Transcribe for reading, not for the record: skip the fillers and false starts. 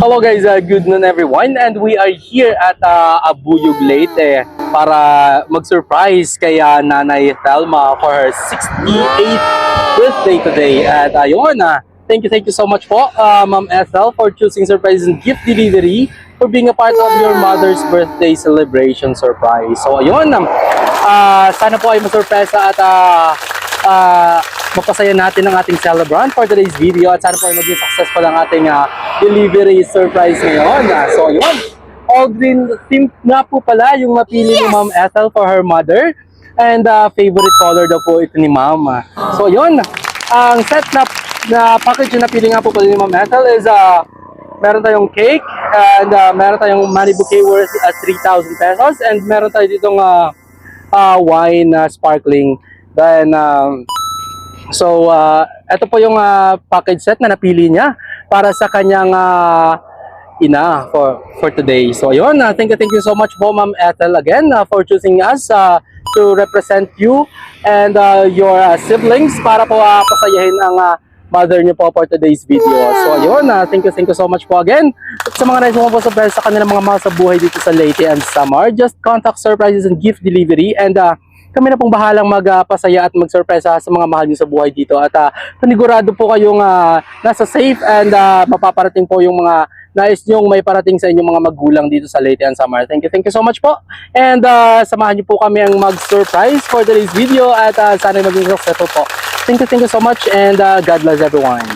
Hello guys, good noon everyone, and we are here at Abuyog Leyte para mag-surprise kay Nanay Thelma for her 68th birthday today. At ayun, thank you so much po Ma'am Ethel for choosing surprise and gift delivery for being a part of your mother's birthday celebration surprise. So ayun, sana po ay masurpresa at mapasaya natin ang ating celebrant for today's video at sana po ay maging successful ang ating delivery surprise ngayon. So yun, all green theme nga po pala yung mapili ni Ma'am Ethel for her mother, and favorite color daw po ito ni Ma'am. So yun, ang set na package na napili nga po pala ni Ma'am Ethel is meron tayong cake, and meron tayong money bouquet worth 3,000 pesos, and meron tayo ditong wine sparkling. Then ito po yung package set na napili niya para sa kanyang ina for today. So ayun, thank you so much po Ma'am Ethel again for choosing us to represent you and your siblings para po pasayahin ang mother niyo po for today's video. So ayun, thank you so much po again. At sa mga nais mo po sa kanilang mga mahal sa buhay dito sa Leyte and Samar, just contact Surprises and Gift Delivery, and kami na pong bahalang magpasaya at magsurpresa sa mga mahal niyo sa buhay dito. At panigurado po kayong nasa safe and mapaparating po yung mga nais nyong may parating sa inyong mga magulang dito sa Leyte and Samar. Thank you so much po. And samahan niyo po kami ang mag-surprise for today's video at sana maging successful po. Thank you so much, and God bless everyone.